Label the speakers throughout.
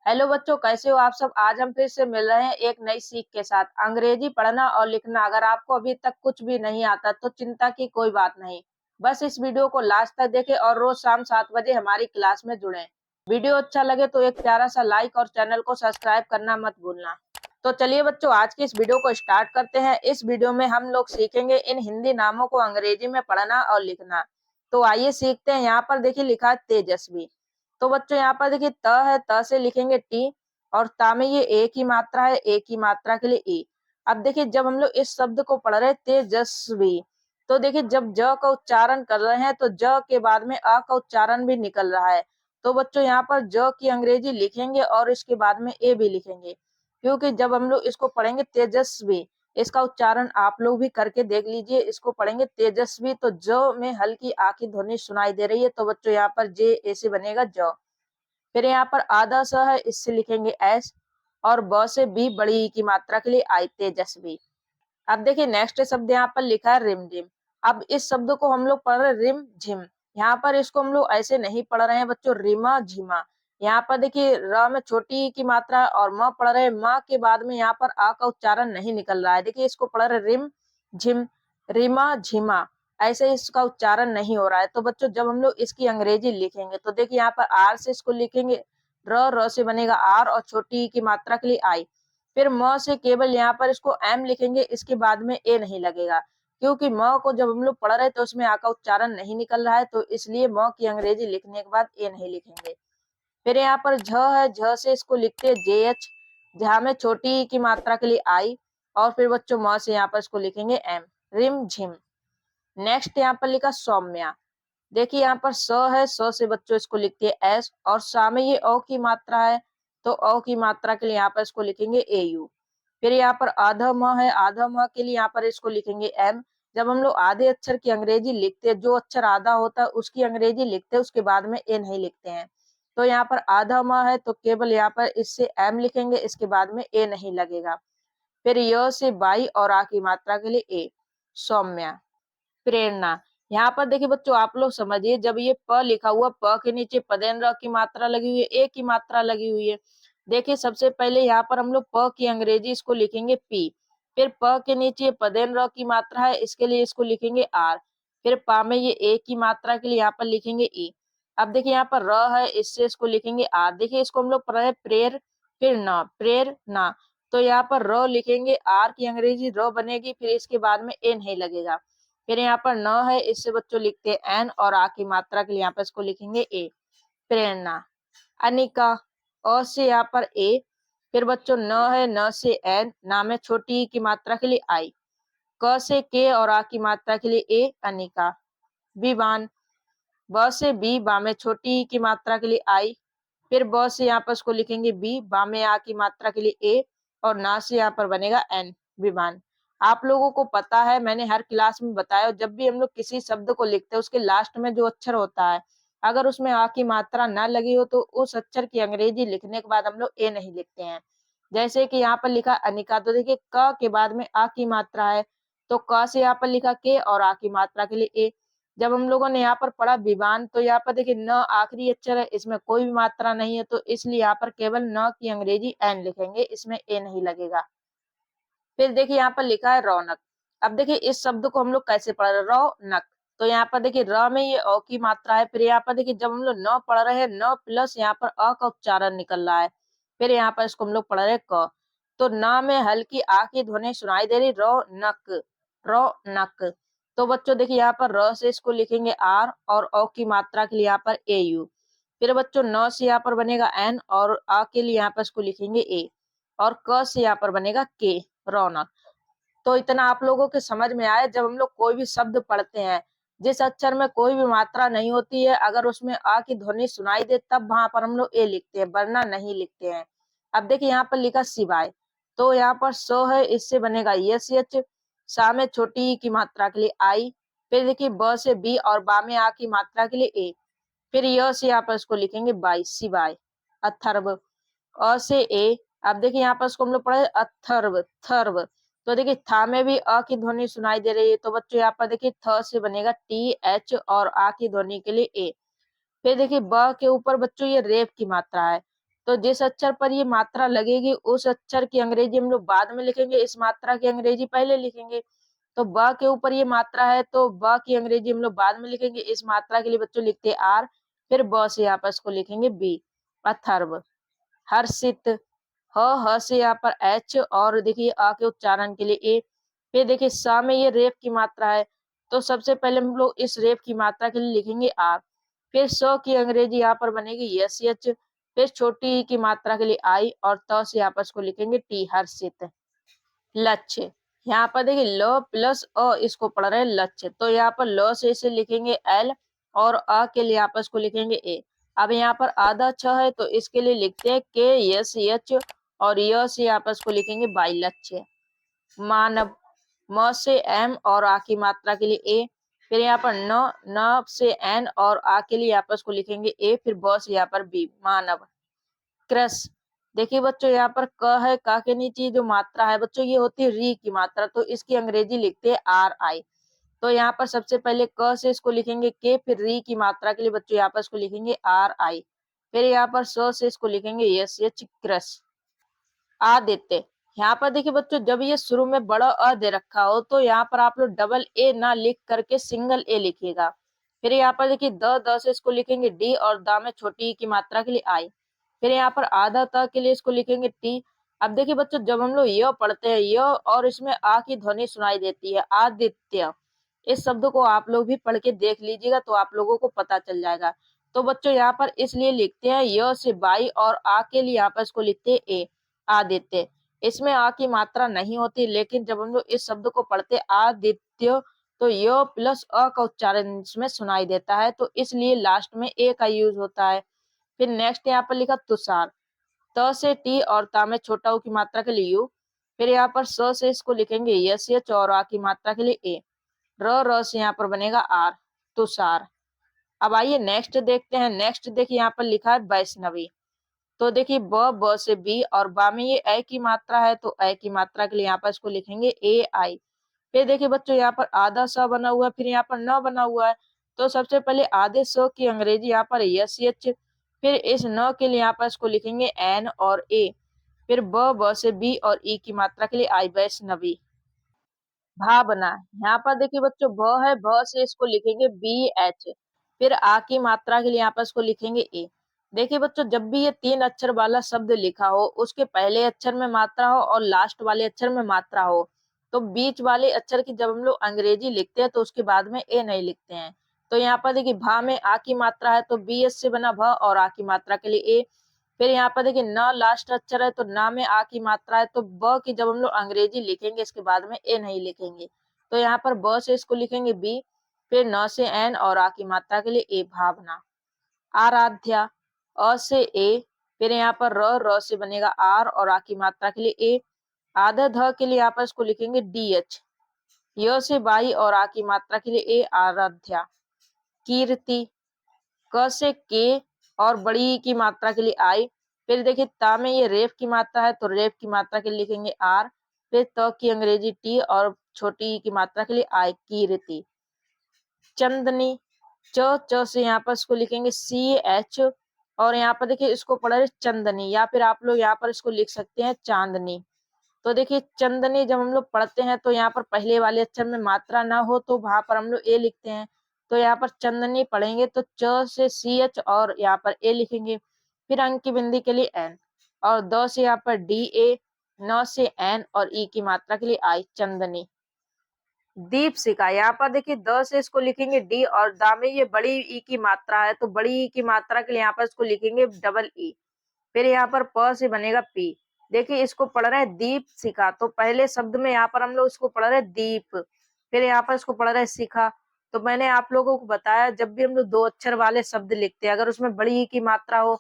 Speaker 1: Hello बच्चों, कैसे हो आप सब। आज हम फिर से मिल रहे हैं एक नई सीख के साथ। अंग्रेजी पढ़ना और लिखना अगर आपको अभी तक कुछ भी नहीं आता तो चिंता की कोई बात नहीं। बस इस वीडियो को लास्ट तक देखें और रोज शाम 7 बजे हमारी क्लास में जुड़ें। वीडियो अच्छा लगे तो एक प्यारा सा लाइक और चैनल को सब्सक्राइब करना मत भूलना। तो चलिए बच्चों, आज की इस वीडियो को स्टार्ट करते हैं। इस वीडियो में हम लोग सीखेंगे इन हिंदी नामों को अंग्रेजी में पढ़ना और लिखना। तो आइए सीखते हैं। यहाँ पर देखिए लिखा है तेजस्वी। तो बच्चों यहाँ पर देखिए त है, त से लिखेंगे टी, और ता में ये एक ही मात्रा है, एक ही मात्रा के लिए ई। अब देखिए जब हम लोग इस शब्द को पढ़ रहे हैं तेजस्वी, तो देखिए जब ज का उच्चारण कर रहे हैं तो ज के बाद में अ का उच्चारण भी निकल रहा है। तो बच्चों यहाँ पर ज की अंग्रेजी लिखेंगे और इसके बाद में ए भी लिखेंगे, क्योंकि जब हम लोग इसको पढ़ेंगे तेजस्वी, इसका उच्चारण आप लोग भी करके देख लीजिए। इसको पढ़ेंगे तेजस्वी तो ज में हल्की आ की ध्वनि सुनाई दे रही है, तो बच्चों यहाँ पर जे ऐसे बनेगा ज। फिर यहाँ पर आधा स है, इससे लिखेंगे एस, और ब से बी बड़ी ई की मात्रा के लिए आई, तेजस्वी। अब देखिए नेक्स्ट शब्द यहाँ पर लिखा है रिमझिम। अब इस शब्द को हम लोग पढ़ रहे रिम झिम। यहाँ पर इसको हम लोग ऐसे नहीं पढ़ रहे हैं बच्चों, रिमा झिमा। यहाँ पर देखिए र में छोटी ई की मात्रा और म पढ़ रहे हैं, म के बाद में यहाँ पर आ का उच्चारण नहीं निकल रहा है। देखिए इसको पढ़ रहे रिम झिम, रिमा झिमा, ऐसे इसका उच्चारण नहीं हो रहा है। तो बच्चों जब हम लोग इसकी अंग्रेजी लिखेंगे तो देखिए यहाँ पर आर से इसको लिखेंगे, र से बनेगा आर और छोटी ई की मात्रा के लिए आई। फिर म से केवल यहाँ पर इसको एम लिखेंगे, इसके बाद में ए नहीं लगेगा, क्योंकि म को जब हम लोग पढ़ रहे तो उसमें आ का उच्चारण नहीं निकल रहा है, तो इसलिए म की अंग्रेजी लिखने के बाद ए नहीं लिखेंगे। फिर यहाँ पर झ है, झ से इसको लिखते हैं जे एच, जहाँ में छोटी ई की मात्रा के लिए आई, और फिर बच्चों म से यहाँ पर इसको लिखेंगे एम, रिम झिम। नेक्स्ट यहाँ पर लिखा सौम्या। देखिए यहाँ पर स है, स से बच्चों इसको लिखते हैं एस, और सा में ये अ की मात्रा है, तो अ की मात्रा के लिए यहाँ पर इसको लिखेंगे ए यू। फिर यहाँ पर आधा म है, आधा म के लिए यहाँ पर इसको लिखेंगे एम। जब हम लोग आधे अक्षर की अंग्रेजी लिखते हैं, जो अक्षर आधा होता है उसकी अंग्रेजी लिखते हैं, उसके बाद में ए नहीं लिखते हैं। तो यहाँ पर आधा म है तो केवल यहाँ पर इससे एम लिखेंगे, इसके बाद में ए नहीं लगेगा। फिर य से बाई और आ की मात्रा के लिए ए, सौम्या। प्रेरणा। यहाँ पर देखिए बच्चों आप लोग समझिए, जब ये प लिखा हुआ, प के नीचे पदेन र की मात्रा लगी हुई है, ए की मात्रा लगी हुई है। देखिए सबसे पहले यहाँ पर हम लोग प की अंग्रेजी इसको लिखेंगे पी, फिर प के नीचे पदेन र की मात्रा है, इसके लिए इसको लिखेंगे आर, फिर पा में ये ए की मात्रा के लिए यहाँ पर लिखेंगे ई। अब देखिए यहाँ पर र है, इससे इसको लिखेंगे आर। देखिए इसको हम लोग पढ़ रहे प्रेर, फिर ना, प्रेर ना, तो यहाँ पर र लिखेंगे, आर की अंग्रेजी र बनेगी, फिर इसके बाद में ए नहीं लगेगा। फिर यहाँ पर न है, इससे बच्चों लिखते हैं एन, और आ की मात्रा के लिए यहाँ पर इसको लिखेंगे ए, प्रेरणा। अनिका, अ से यहाँ पर ए, फिर बच्चों न है, न से एन, ना में छोटी ई की मात्रा के लिए आई, क से के और आ की मात्रा के लिए ए, अनिका। विवान, ब से बी, बा में छोटी ई की मात्रा के लिए आई, फिर ब से यहाँ पर इसको लिखेंगे बी, बा में आ की मात्रा के लिए ए, और ना से यहाँ पर बनेगा एन, विमान। आप लोगों को पता है, मैंने हर क्लास में बताया, जब भी हम लोग किसी शब्द को लिखते हैं उसके लास्ट में जो अक्षर होता है, अगर उसमें आ की मात्रा ना लगी हो तो उस अक्षर की अंग्रेजी लिखने के बाद हम लोग ए नहीं लिखते हैं। जैसे कि यहाँ पर लिखा अनिका, तो देखिए क के बाद में आ की मात्रा है, तो क से यहाँ पर लिखा के और आ की मात्रा के लिए ए। जब हम लोगों ने यहाँ पर पढ़ा विवान, तो यहाँ पर देखिए न आखिरी अक्षर है, इसमें कोई भी मात्रा नहीं है, तो इसलिए यहाँ पर केवल न की अंग्रेजी एन लिखेंगे, इसमें ए नहीं लगेगा। फिर देखिए यहाँ पर लिखा है रौनक। अब देखिए इस शब्द को हम लोग कैसे पढ़ रहे हैं, रौनक। तो यहाँ पर देखिए र में ये अ की मात्रा है, फिर यहाँ पर देखिए जब हम लोग न पढ़ रहे हैं, न प्लस यहाँ पर अ का उच्चारण निकल रहा है, फिर यहाँ पर इसको हम लोग पढ़ रहे हैं क, तो न में हल्की आ की ध्वनि सुनाई दे रही, रौनक, रौनक। तो बच्चों देखिए यहाँ पर र से इसको लिखेंगे आर, और अ की मात्रा के लिए यहाँ पर ए यू। फिर बच्चों न से यहाँ पर बनेगा एन, और आ के लिए यहाँ पर इसको लिखेंगे ए, और क से यहाँ पर बनेगा के, रौनक। तो इतना आप लोगों के समझ में आया। जब हम लोग कोई भी शब्द पढ़ते हैं, जिस अक्षर में कोई भी मात्रा नहीं होती है, अगर उसमें आ की ध्वनि सुनाई दे तब वहां पर हम लोग ए लिखते हैं, वरना नहीं लिखते हैं। अब देखिए यहाँ पर लिखा सिवाय, तो यहाँ पर सो है, इससे बनेगा यस एच, सा में छोटी ई की मात्रा के लिए आई, फिर देखिए ब से बी और बा में आ की मात्रा के लिए ए, फिर य से यहाँ पर इसको लिखेंगे बाई, सिवाय। अथर्व, अ से ए। अब देखिए यहाँ पर इसको हम लोग पढ़े अथर्व, थर्व, तो देखिए था में भी अ की ध्वनि सुनाई दे रही है, तो बच्चों यहाँ पर देखिए थ से बनेगा टी एच, और आ की ध्वनि के लिए ए। फिर देखिए ब के ऊपर बच्चों ये रेप की मात्रा है, तो जिस अक्षर पर ये मात्रा लगेगी उस अक्षर की अंग्रेजी हम लोग बाद में लिखेंगे, इस मात्रा की अंग्रेजी पहले लिखेंगे। तो ब के ऊपर ये मात्रा है तो ब की अंग्रेजी हम लोग बाद में लिखेंगे। इस मात्रा के लिए बच्चों लिखते हैं आर, फिर ब से यहाँ पर इसको लिखेंगे बी, अथर्व। हर्षित, ह से यहाँ पर एच, और देखिए आ के उच्चारण के लिए ए। फिर देखिए सा में ये रेफ की मात्रा है, तो सबसे पहले हम लोग इस रेफ की मात्रा के लिए लिखेंगे आर। फिर स की अंग्रेजी यहाँ पर बनेगी यस एच। फिर छोटी की मात्रा के लिए आई, और त से यहाँ पर इसको लिखेंगे टी, हर्षित। लक्ष्य, यहाँ पर देखिए ल प्लस अ इसको पढ़ रहे हैं लक्ष्य, तो यहाँ पर ल से इसे लिखेंगे एल, और अ के लिए यहाँ पर इसको लिखेंगे ए। अब यहाँ पर आधा छ है तो इसके लिए लिखते हैं के यस एच, और य से यहाँ पर इसको लिखेंगे बाई, लक्ष्य। मानव, म से एम और आ की मात्रा के लिए ए। फिर यहाँ पर न से एन और आ के लिए यहाँ पर इसको लिखेंगे ए, फिर ब से यहाँ पर बी, मानव। क्रस, देखिए बच्चों यहाँ पर क है, क के नीचे जो मात्रा है बच्चों ये होती है री की मात्रा, तो इसकी अंग्रेजी लिखते हैं आर आई। तो यहाँ पर सबसे पहले क से इसको लिखेंगे के, फिर री की मात्रा के लिए बच्चों यहाँ पर इसको लिखेंगे आर आई। फिर यहाँ पर स से इसको लिखेंगे यस एच, क्रस। आदित्य, यहाँ पर देखिए बच्चों जब ये शुरू में बड़ा अ दे रखा हो तो यहाँ पर आप लोग डबल ए ना लिख करके सिंगल ए लिखिएगा। फिर यहाँ पर देखिए द से इसको लिखेंगे डी, और दा में छोटी ई की मात्रा के लिए आई। फिर यहाँ पर आधा त के लिए इसको लिखेंगे टी। अब देखिए बच्चों जब हम लोग य पढ़ते हैं य और इसमें आ की ध्वनि सुनाई देती है, आदित्य, इस शब्द को आप लोग भी पढ़ के देख लीजिएगा तो आप लोगों को पता चल जाएगा। तो बच्चों यहाँ पर इसलिए लिखते हैं य से बाई, और आ के लिए यहाँ पर इसको लिखते हैं ए, आदित्य। इसमें आ की मात्रा नहीं होती, लेकिन जब हम लोग इस शब्द को पढ़ते आदित्य तो य प्लस अ का उच्चारण इसमें सुनाई देता है, तो इसलिए लास्ट में ए का यूज होता है। फिर नेक्स्ट यहाँ पर लिखा तुषार, त से टी और ता में छोटा ऊ की मात्रा के लिए यू। फिर यहाँ पर स से इसको लिखेंगे यस एच, और आ की मात्रा के लिए ए। र से यहाँ पर बनेगा आर, तुषार। अब आइए नेक्स्ट देखते हैं। नेक्स्ट देखिए यहाँ पर लिखा है वैष्णवी, तो देखिए ब से बी, और बा में ये ए की मात्रा है तो ए की मात्रा के लिए यहाँ पर इसको लिखेंगे ए आई। फिर देखिए बच्चों यहाँ पर आधा स बना हुआ है, फिर यहाँ पर न बना हुआ है, तो सबसे पहले आधे स की अंग्रेजी यहाँ पर यस एच, फिर इस न के लिए यहाँ पर इसको लिखेंगे एन और ए। फिर ब से बी और ई की मात्रा के लिए आई, वैष्णवी। भावना, यहाँ पर देखिए बच्चों भ है, भ से इसको लिखेंगे बी एच। फिर आ की मात्रा के लिए यहाँ पर इसको लिखेंगे ए। देखिए बच्चों जब भी ये तीन अक्षर वाला शब्द लिखा हो उसके पहले अक्षर में मात्रा हो और लास्ट वाले अक्षर में मात्रा हो, तो बीच वाले अक्षर की जब हम लोग अंग्रेजी लिखते हैं तो उसके बाद में ए नहीं लिखते हैं। तो यहाँ पर देखिए भा में आ की मात्रा है तो बी एस से बना भ, और आ की मात्रा के लिए ए। फिर यहाँ पर देखिए न लास्ट अक्षर है तो ना में आ की मात्रा है, तो ब की जब हम लोग अंग्रेजी लिखेंगे इसके बाद में ए नहीं लिखेंगे, तो यहाँ पर ब से इसको लिखेंगे बी। फिर न से एन और आ की मात्रा के लिए ए, भावना। आराध्या, अ से ए, फिर यहाँ पर र से बनेगा आर और आ की मात्रा के लिए ए। आधा ध के लिए यहाँ पर इसको लिखेंगे डी एच। य से बाई और आ की मात्रा के लिए ए, आराध्या। कीर्ति, क से के और बड़ी ई की मात्रा के लिए आई। फिर देखिए ता में ये रेफ की मात्रा है तो रेफ की मात्रा के लिए लिखेंगे आर। फिर त की अंग्रेजी टी और छोटी ई की मात्रा के लिए आई, कीर्ति। चंदनी, च से यहाँ पर इसको लिखेंगे सी एच, और यहाँ पर देखिए इसको पढ़ा है चंदनी, या फिर आप लोग यहाँ पर इसको लिख सकते हैं चांदनी। तो देखिए चंदनी जब हम लोग पढ़ते हैं तो यहाँ पर पहले वाले अक्षर में मात्रा ना हो तो वहां पर हम लोग ए लिखते हैं। तो यहाँ पर चंदनी पढ़ेंगे तो च से सी एच और यहाँ पर ए लिखेंगे। फिर अंक की बिंदी के लिए एन, और द से यहाँ पर डी ए, न से एन और ई की मात्रा के लिए आई, चंदनी। दीपशिखा, यहाँ पर देखिए द से इसको लिखेंगे डी, और दा में ये बड़ी ई की मात्रा है तो बड़ी ई की मात्रा के लिए यहाँ पर इसको लिखेंगे डबल ई। फिर यहाँ पर प से बनेगा पी। देखिए इसको पढ़ रहे हैं दीप शिखा, तो पहले शब्द में यहाँ पर हम लोग इसको पढ़ रहे हैं दीप, फिर यहाँ पर इसको पढ़ रहे हैं शिखा। तो मैंने आप लोगों को बताया जब भी हम लोग दो अक्षर वाले शब्द लिखते हैं अगर उसमें बड़ी ई की मात्रा हो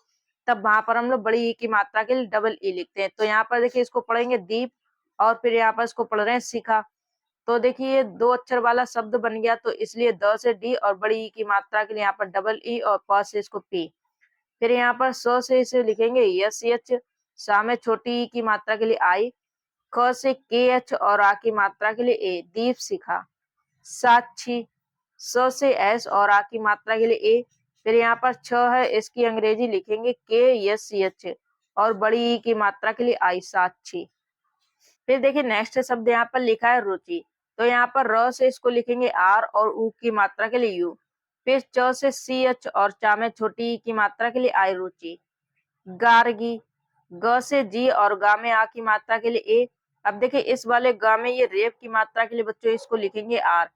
Speaker 1: तब वहां पर हम लोग बड़ी ई की मात्रा के लिए डबल ई लिखते हैं। तो यहाँ पर देखिए इसको पढ़ेंगे दीप, और फिर यहाँ पर इसको पढ़ रहे हैं शिखा। तो देखिए ये दो अक्षर वाला शब्द बन गया, तो इसलिए द से डी और बड़ी ई की मात्रा के लिए यहाँ पर डबल ई, और प से इसको पी। फिर यहाँ पर स से इसे लिखेंगे यस एच, सा में छोटी ई की मात्रा के लिए आई। क से के एच और आ की मात्रा के लिए ए, दीप शिखा। साक्षी, स से एस और आ की मात्रा के लिए ए। फिर यहाँ पर छ है, इसकी अंग्रेजी लिखेंगे के एस एच, और बड़ी ई की मात्रा के लिए आई साक्षी। फिर देखिए नेक्स्ट शब्द यहाँ पर लिखा है रुचि, तो यहाँ पर र से इसको लिखेंगे आर और ऊ की मात्रा के लिए यू। फिर च से सी एच और चा में छोटी ई की मात्रा के लिए आई रुचि। गार्गी, ग से जी और गा में आ की मात्रा के लिए ए। अब देखिए इस वाले गा में ये रेप की मात्रा के लिए बच्चों इसको लिखेंगे आर।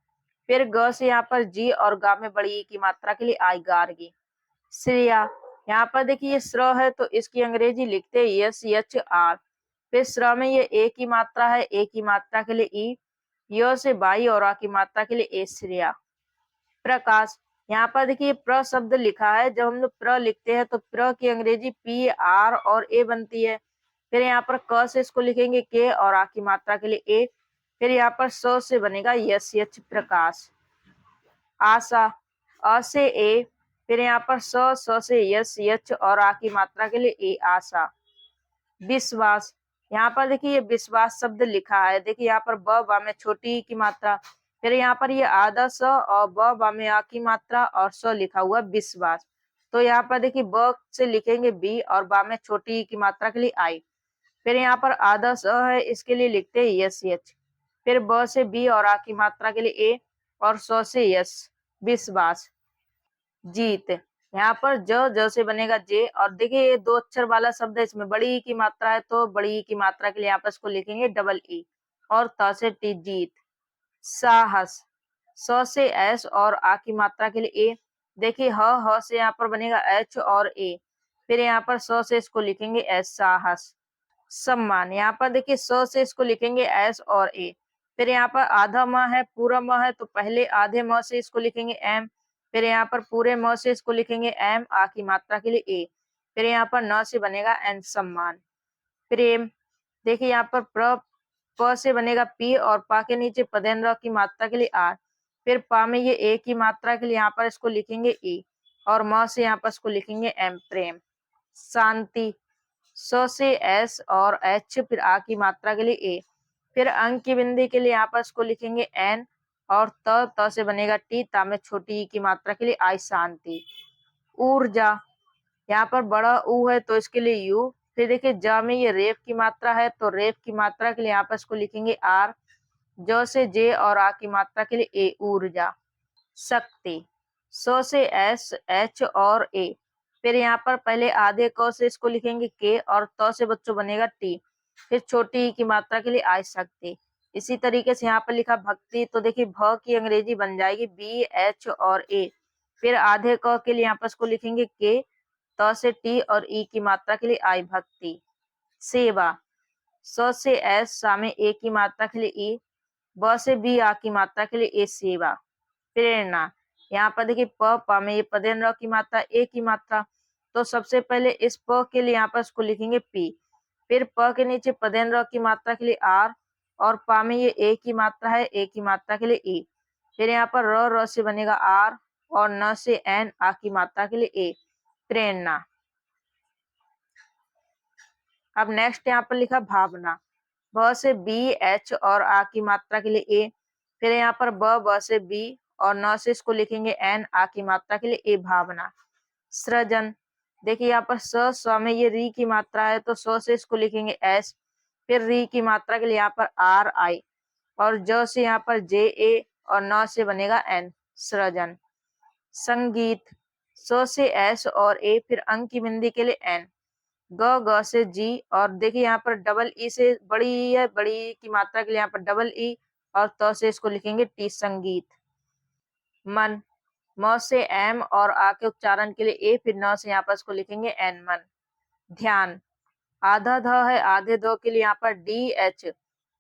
Speaker 1: फिर ग से यहाँ पर जी और गा में बड़ी ई की मात्रा के लिए आई गार्गी। श्रेया, यहाँ पर देखिए ये श्र है तो इसकी अंग्रेजी लिखते हैं यस एच आर। फिर श्र में ये ए की मात्रा है, ए की मात्रा के लिए ई। य से बाई और आ की मात्रा के लिए ए श्रेया। प्रकाश, यहाँ पर देखिए प्र शब्द लिखा है, जब हम लोग प्र लिखते हैं तो प्र की अंग्रेजी पी आर और ए बनती है। फिर यहाँ पर क से इसको लिखेंगे के और आ की मात्रा के लिए ए। फिर यहाँ पर स से बनेगा यस एच प्रकाश। आशा, अ से ए। फिर यहाँ पर स से यस एच और आ की मात्रा के लिए ए आशा। विश्वास, यहाँ पर देखिए ये विश्वास शब्द लिखा है, देखिए यहाँ पर ब बा में छोटी ई की मात्रा। फिर यहाँ पर ये आधा स और ब बा में आ की मात्रा और स लिखा हुआ विश्वास। तो यहाँ पर देखिए ब से लिखेंगे बी और बा में छोटी ई की मात्रा के लिए आई। फिर यहाँ पर आधा स है, इसके लिए लिखते हैं यस एच। फिर ब से बी और आ की मात्रा के लिए ए और स से यस विश्वास। जीत, यहाँ पर ज से बनेगा जे और देखिए ये दो अक्षर वाला शब्द है, इसमें बड़ी ई की मात्रा है तो बड़ी ई की मात्रा के लिए यहाँ पर इसको लिखेंगे डबल ई और त से टी जीत। साहस, स से एस और आ की मात्रा के लिए ए। देखिए ह से यहाँ पर बनेगा एच और ए। फिर यहाँ पर स से इसको लिखेंगे एस साहस। सम्मान, यहाँ पर देखिए स से इसको लिखेंगे एस और ए। फिर यहाँ पर आधा म है, पूरा म है तो पहले आधे म से इसको लिखेंगे एम। फिर यहाँ पर पूरे म से इसको लिखेंगे एम, आ की मात्रा के लिए ए। फिर यहाँ पर न से बनेगा एन सम्मान। प्रेम, देखिए यहाँ पर प से बनेगा पी और पा के नीचे पदेन की मात्रा के लिए आर। फिर पा में ये ए की मात्रा के लिए यहाँ पर इसको लिखेंगे ई और म से यहाँ पर इसको लिखेंगे एम प्रेम। शांति, स से एस और एच फिर आ की मात्रा के लिए ए। फिर अंक की बिंदी के लिए यहाँ पर इसको लिखेंगे एन और त से बनेगा टी, ता में छोटी ई की मात्रा के लिए आई शांति। ऊर्जा, यहाँ पर बड़ा ऊ है तो इसके लिए यू। फिर देखिए जा में ये रेप की मात्रा है तो रेप की मात्रा के लिए यहाँ पर इसको लिखेंगे आर। ज से जे और आ की मात्रा के लिए ए ऊर्जा। शक्ति, स से एस एच और ए। फिर यहाँ पर पहले आधे क से इसको लिखेंगे के और त से बच्चों बनेगा टी। फिर छोटी ई की मात्रा के लिए आई शक्ति। इसी तरीके से यहाँ पर लिखा भक्ति, तो देखिए भ की अंग्रेजी बन जाएगी बी एच और ए। फिर आधे क के लिए यहाँ पर इसको लिखेंगे के, त से टी और ई की मात्रा के लिए आई भक्ति। सेवा, स से एस सा में ए की मात्रा के लिए ई, ब से बी आ की मात्रा के लिए ए सेवा। प्रेरणा, यहाँ पर देखिए प में ये पदेन र की मात्रा ए की मात्रा, तो सबसे पहले इस प के लिए यहाँ पर इसको लिखेंगे पी। फिर प के नीचे पदेन र की मात्रा के लिए आर और पा में ये ए की मात्रा है, ए की मात्रा के लिए ई। फिर यहाँ पर र से बनेगा आर और न से एन, आ की मात्रा के लिए ए प्रेरणा। अब नेक्स्ट यहाँ पर लिखा भावना, भ से बी एच और आ की मात्रा के लिए ए। फिर यहाँ पर ब से बी और न से इसको लिखेंगे एन, आ की मात्रा के लिए ए भावना। सृजन, देखिए यहाँ पर स में ये री की मात्रा है तो स से इसको लिखेंगे एस। फिर री की मात्रा के लिए यहाँ पर आर आई और ज से यहाँ पर जे ए और न से बनेगा एन सृजन। संगीत, स से एस और ए फिर अंक की बिंदी के लिए एन। ग से जी और देखिए यहाँ पर डबल ई से बड़ी ई है, बड़ी ई की मात्रा के लिए यहाँ पर डबल ई और त से इसको लिखेंगे टी संगीत। मन, म से एम और आ के उच्चारण के लिए ए फिर न से यहाँ पर इसको लिखेंगे एन मन। ध्यान, आधा ध है, आधे दो के लिए यहाँ पर डी एच।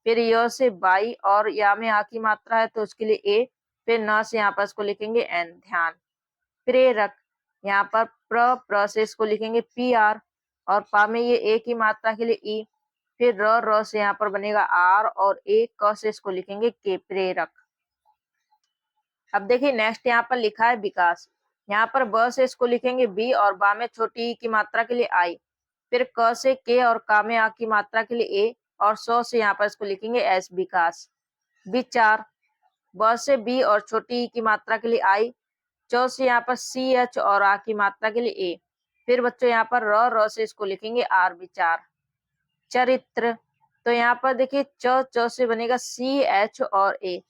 Speaker 1: फिर य से बाई और या में आ की मात्रा है तो उसके लिए ए। फिर न से यहाँ पर इसको लिखेंगे एन ध्यान। प्रेरक, यहाँ पर प्र से इसको लिखेंगे पी आर और पा में ये ए की मात्रा के लिए ई। फिर र से यहाँ पर बनेगा आर और ए, क से इसको लिखेंगे के प्रेरक। अब देखिए नेक्स्ट यहाँ पर लिखा है विकास, यहाँ पर ब से इसको लिखेंगे बी और बा में छोटी ई की मात्रा के लिए आई। फिर क से के और का में आ की मात्रा के लिए ए और सौ से यहाँ पर इसको लिखेंगे एस विकास। विचार, ब से बी और छोटी ई की मात्रा के लिए आई। च से यहाँ पर सी एच और आ की मात्रा के लिए ए। फिर बच्चों यहाँ पर र से इसको लिखेंगे आर, विचार। चरित्र, तो यहाँ पर देखिए च से बनेगा सी एच और ए।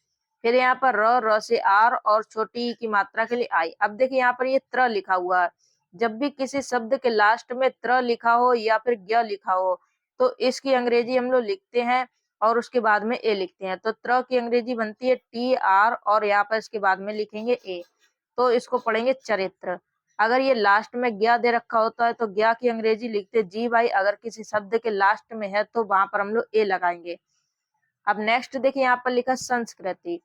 Speaker 1: फिर यहाँ पर र से आर और छोटी ई की मात्रा के लिए आई। अब देखिए यहाँ पर ये त्र लिखा हुआ है। जब भी किसी शब्द के लास्ट में त्र लिखा हो या फिर ज्ञ लिखा हो तो इसकी अंग्रेजी हम लोग लिखते हैं और उसके बाद में ए लिखते हैं। तो त्र की अंग्रेजी बनती है टी आर और यहाँ पर इसके बाद में लिखेंगे ए। तो इसको पढ़ेंगे चरित्र। अगर ये लास्ट में ज्ञ दे रखा होता है तो ज्ञ की अंग्रेजी लिखते जी भाई, अगर किसी शब्द के लास्ट में है तो वहां पर हम लोग ए लगाएंगे। अब नेक्स्ट देखिए यहाँ पर लिखा संस्कृति,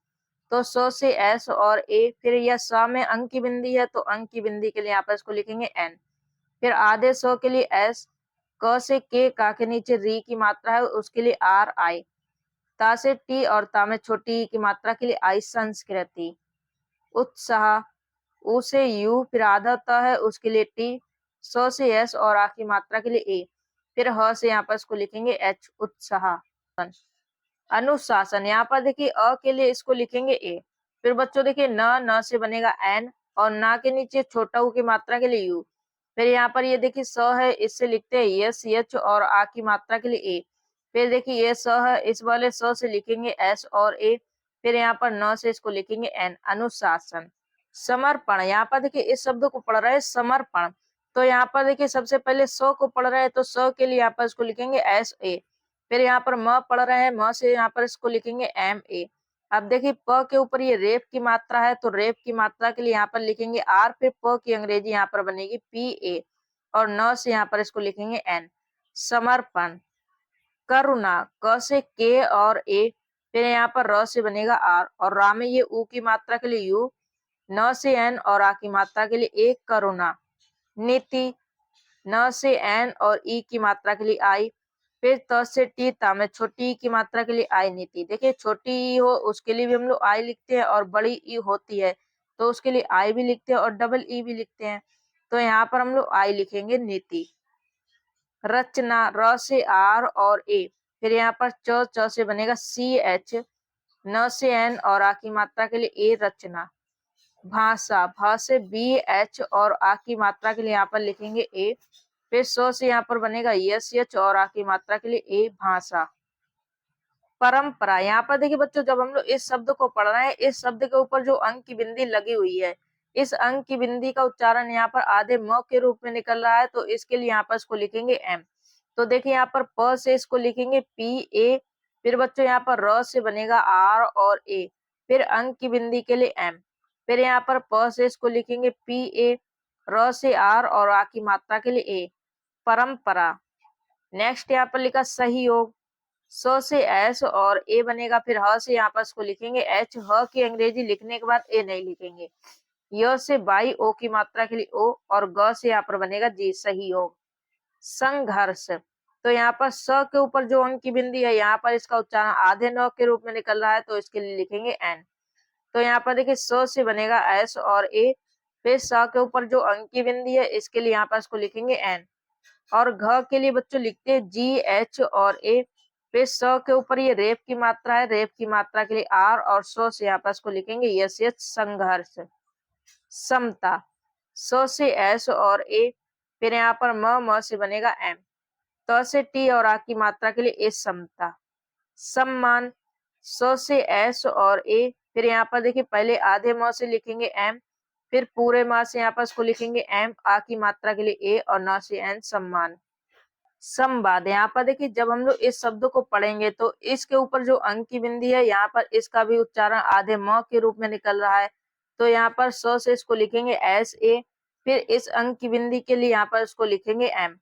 Speaker 1: तो सो से एस और ए। फिर यह स में अंक की बिंदी है तो अंक की बिंदी के लिए यहाँ पर इसको लिखेंगे एन। फिर आधे सो के लिए एस, क से के, का के नीचे री की मात्रा है उसके लिए आर आई, ता से टी और ता में छोटी ई की मात्रा के लिए आई, संस्कृति। उत्साह, उ से यू फिर आधा त है उसके लिए टी, सो से एस और आ की मात्रा के लिए ए। फिर ह से यहाँ पर इसको लिखेंगे एच, उत्साह। अनुशासन, यहाँ पर देखिए अ के लिए इसको लिखेंगे ए। फिर बच्चों देखिए न से बनेगा एन और ना के नीचे छोटा ऊ की मात्रा के लिए यू। फिर यहाँ पर ये देखिए स है, इससे लिखते हैं यस एच और आ की मात्रा के लिए ए। फिर देखिए ये स है, इस वाले स से लिखेंगे एस और ए। फिर यहाँ पर न से इसको लिखेंगे एन, अनुशासन। समर्पण, यहाँ पर देखिए इस शब्द को पढ़ रहे हैं समर्पण, तो यहाँ पर देखिए सबसे पहले स को पढ़ रहे हैं तो स के लिए यहाँ पर इसको लिखेंगे एस ए। फिर यहाँ पर म पढ़ रहे हैं, म से यहाँ पर इसको लिखेंगे एम ए। अब देखिए प के ऊपर ये रेप की मात्रा है तो रेप की मात्रा के लिए यहाँ पर लिखेंगे आर। फिर प की अंग्रेजी यहाँ पर बनेगी पी ए और न से यहाँ पर इसको लिखेंगे एन, समर्पण। करुणा, क से के और ए। फिर यहाँ पर र से बनेगा आर और रा में ये ऊ की मात्रा के लिए यू, न से एन और आ की मात्रा के लिए एक, करुणा। नीति, न से एन और ई की मात्रा के लिए आई। फिर त से टी, ता में छोटी ई की मात्रा के लिए आई, नीति। देखिए छोटी ई हो उसके लिए भी हम लोग आई लिखते हैं और बड़ी ई होती है तो उसके लिए आई भी लिखते हैं और डबल ई भी लिखते हैं। तो यहाँ पर हम लोग आई लिखेंगे, नीति। रचना, र से आर और ए। फिर यहाँ पर च से बनेगा सी एच, न से एन और आ की मात्रा के लिए ए, रचना। भाषा, भा से बी एच और आ की मात्रा के लिए यहाँ पर लिखेंगे ए। फिर सो से यहाँ पर बनेगा यस एच और आ की मात्रा के लिए ए, भाषा। परंपरा, यहाँ पर देखिए बच्चों जब हम लोग इस शब्द को पढ़ रहे हैं, इस शब्द के ऊपर जो अंक की बिंदी लगी हुई है, इस अंक की बिंदी का उच्चारण यहाँ पर आधे म के रूप में निकल रहा है तो इसके लिए यहाँ पर इसको लिखेंगे एम। तो देखिए यहाँ पर प से इसको लिखेंगे पी ए। फिर बच्चों यहाँ पर र से बनेगा आर और ए। फिर अंक की बिंदी के लिए एम। फिर यहाँ पर प से इसको लिखेंगे पी ए, र से आर और आ की मात्रा के लिए ए, परंपरा। नेक्स्ट यहाँ पर लिखा सहयोग, सो से एस और ए बनेगा। फिर ह से यहाँ पर इसको लिखेंगे एच, ह की अंग्रेजी लिखने के बाद ए नहीं लिखेंगे। य से बाई ओ की मात्रा के लिए ओ और ग से यहाँ पर बनेगा जी, सहयोग। संघर्ष, तो यहाँ पर स के ऊपर जो अंक की बिंदी है यहाँ पर इसका उच्चारण आधे न के रूप में निकल रहा है तो इसके लिए लिखेंगे एन। तो यहाँ पर देखिए स से बनेगा एस और ए। फिर स के ऊपर जो अंक की बिंदी है इसके लिए यहाँ पर इसको लिखेंगे एन और घ के लिए बच्चों लिखते हैं जी एच और ए। फिर स के ऊपर ये रेप की मात्रा है, रेप की मात्रा के लिए आर और सो से यहाँ पर इसको लिखेंगे यस एच, संघर्ष। समता, सो से एस और ए। फिर यहाँ पर म से बनेगा एम, त से टी और आ की मात्रा के लिए ए, समता। सम्मान, सो से एस और ए। फिर यहाँ पर देखिए पहले आधे म से लिखेंगे एम, फिर पूरे म से यहाँ पर इसको लिखेंगे एम, आ की मात्रा के लिए ए और न से एन, सम्मान। संवाद, यहाँ पर देखिए जब हम लोग इस शब्द को पढ़ेंगे तो इसके ऊपर जो अंक की बिंदी है यहाँ पर इसका भी उच्चारण आधे म के रूप में निकल रहा है तो यहाँ पर स से इसको लिखेंगे एस ए। फिर इस अंक की बिंदी के लिए यहाँ पर इसको लिखेंगे एम।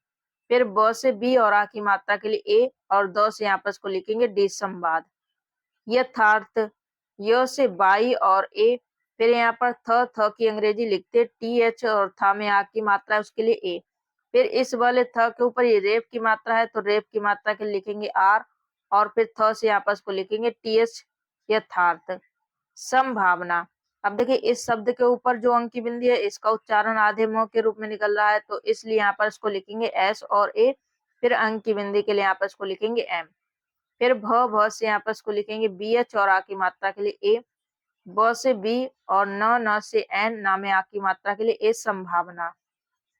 Speaker 1: फिर ब से बी और आ की मात्रा के लिए ए और द से यहाँ पर इसको लिखेंगे डी, संवाद। यथार्थ, य से बाई और ए। फिर यहाँ पर थ की अंग्रेजी लिखते टी एच और था में आ की मात्रा है उसके लिए ए। फिर इस वाले थ के ऊपर ये रेप की मात्रा है तो रेप की मात्रा के लिखेंगे आर और फिर थ से यहाँ पर इसको लिखेंगे टी एच, यथार्थ। संभावना, अब देखिए इस शब्द के ऊपर जो अंक की बिंदी है इसका उच्चारण आधे म के रूप में निकल रहा है तो इसलिए यहाँ पर इसको लिखेंगे एस और ए। फिर अंक की बिंदी के लिए यहाँ पर इसको लिखेंगे एम। फिर भ से यहाँ पर इसको लिखेंगे बी एच और आ की मात्रा के लिए ए। ब से बी और न से एन, ना में आ की मात्रा के लिए ए, संभावना।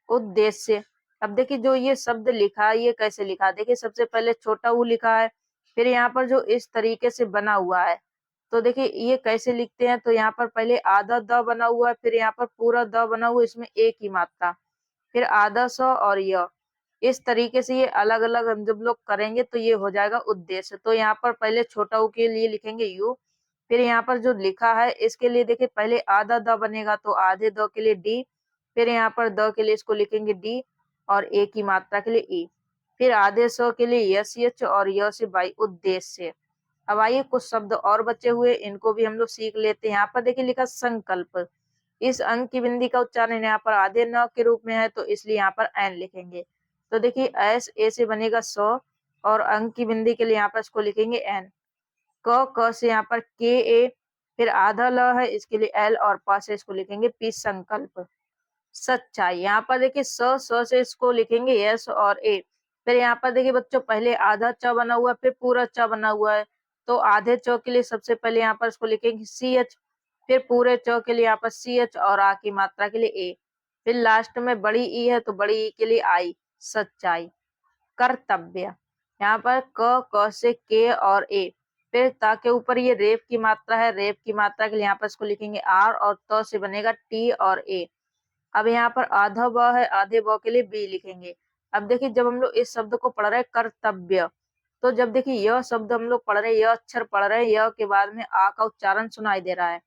Speaker 1: उद्देश्य। अब देखिए जो ये शब्द लिखा है ये कैसे लिखा है, देखिए सबसे पहले छोटा ऊ लिखा है, फिर यहाँ पर जो इस तरीके से बना हुआ है, तो देखिए ये कैसे लिखते हैं, तो यहाँ पर पहले आधा द बना हुआ है, फिर यहाँ पर पूरा द बना हुआ है, इसमें एक ही मात्रा, फिर आधा स और य। इस तरीके से ये अलग-अलग हम जब लोग करेंगे तो ये हो जाएगा उद्देश्य। तो यहाँ पर पहले छोटा ऊ के लिए लिखेंगे यू, फिर यहाँ पर जो लिखा है इसके लिए देखिए पहले आधा द बनेगा तो आधे द के लिए डी, फिर यहाँ पर द के लिए इसको लिखेंगे डी और एक ही मात्रा के लिए ई, फिर आधे स के लिए यस एच और य से बाई उद्देश्य। अब आइए कुछ शब्द और बचे हुए इनको भी हम लोग सीख लेते हैं। यहाँ पर देखिए लिखा संकल्प, इस अंक की बिंदी का उच्चारण यहाँ पर आधे न के रूप में है तो इसलिए यहाँ पर एन लिखेंगे। तो देखिए एस ए से बनेगा 100 और अंक की बिंदी के लिए यहाँ पर इसको लिखेंगे एन। क से यहाँ पर के ए, फिर आधा ल है इसके लिए एल और प से इसको लिखेंगे पी संकल्प। सच्चाई, यहाँ पर देखिए स से इसको लिखेंगे यस और ए, फिर यहाँ पर देखिए बच्चों पहले आधा च बना हुआ है फिर पूरा च बना हुआ है, तो आधे च के लिए सबसे पहले यहाँ पर इसको लिखेंगे सी एच, फिर पूरे च के लिए यहाँ पर सी एच और आ की मात्रा के लिए ए, फिर लास्ट में बड़ी ई है तो बड़ी ई के लिए आई। सच्चाई। कर्तव्य, यहाँ पर क से के और ए, फिर ता के ऊपर ये रेप की मात्रा है, रेप की मात्रा के लिए यहाँ पर इसको लिखेंगे आर और त से बनेगा टी और ए। अब यहाँ पर आधा ब है, आधे ब के लिए बी लिखेंगे। अब देखिए जब हम लोग इस शब्द को पढ़ रहे हैं कर्तव्य, तो जब देखिए यह शब्द हम लोग पढ़ रहे हैं, यह अक्षर पढ़ रहे हैं, यह के बाद में आ का उच्चारण सुनाई दे रहा है,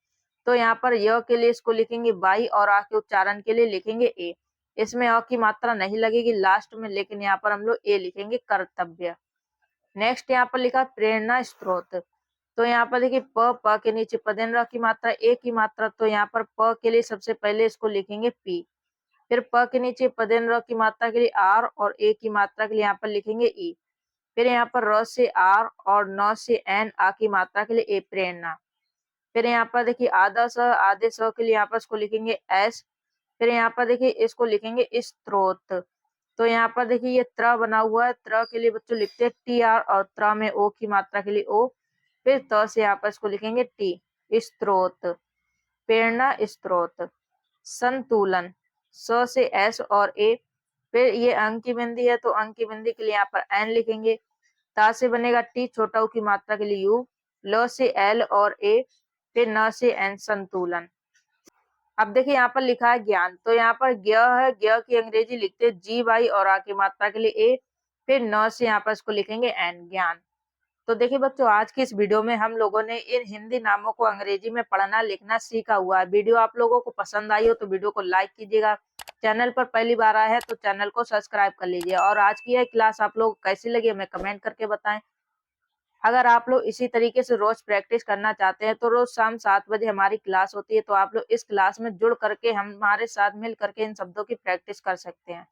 Speaker 1: तो यहाँ पर य के लिए इसको लिखेंगे बाई और आ के उच्चारण के लिए लिखेंगे ए। इसमें अ की मात्रा नहीं लगेगी लास्ट में, लेकिन यहाँ पर हम लोग ए लिखेंगे कर्तव्य। नेक्स्ट यहाँ पर लिखा प्रेरणा स्रोत, तो यहाँ पर देखिए प के नीचे पदेन की मात्रा एक ही मात्रा, तो यहाँ पर प के लिए सबसे पहले इसको लिखेंगे पी, फिर प के नीचे पदेन की मात्रा के लिए आर और ए की मात्रा के लिए यहाँ पर लिखेंगे ई, फिर यहाँ पर र से आर और न से एन आ की मात्रा के लिए ए प्रेरणा, फिर यहाँ पर देखिए आधा स आधे स के लिए यहाँ पर इसको लिखेंगे एस, फिर यहाँ पर देखिए इसको लिखेंगे स्त्रोत, तो यहाँ पर देखिए ये त्र बना हुआ है, त्र के लिए बच्चों लिखते हैं टी आर और त्र में ओ की मात्रा के लिए ओ, फिर त से यहाँ पर इसको लिखेंगे टी स्त्रोत। प्रेरणा स्त्रोत। संतुलन, स से एस और ए, फिर ये अंक की बिंदी है तो अंक की बिंदी के लिए यहाँ पर एन लिखेंगे, ता से बनेगा टी छोटा ऊ की मात्रा के लिए यू, ल से एल और ए, फिर न से एन संतुलन। अब देखिए यहाँ पर लिखा है ज्ञान, तो यहाँ पर ज्ञ है, ज्ञ की अंग्रेजी लिखते हैं जी वाई और आ की मात्रा के लिए ए, फिर न से यहाँ पर इसको लिखेंगे एन ज्ञान। तो देखिए बच्चों आज की इस वीडियो में हम लोगों ने इन हिंदी नामों को अंग्रेजी में पढ़ना लिखना सीखा हुआ है। वीडियो आप लोगों को पसंद आई हो तो वीडियो को लाइक कीजिएगा, चैनल पर पहली बार आए हैं तो चैनल को सब्सक्राइब कर लीजिए, और आज की यह क्लास आप लोग कैसी लगी हमें कमेंट करके बताएं। अगर आप लोग इसी तरीके से रोज प्रैक्टिस करना चाहते हैं तो रोज शाम 7 बजे हमारी क्लास होती है, तो आप लोग इस क्लास में जुड़ करके हमारे साथ मिल करके इन शब्दों की प्रैक्टिस कर सकते हैं।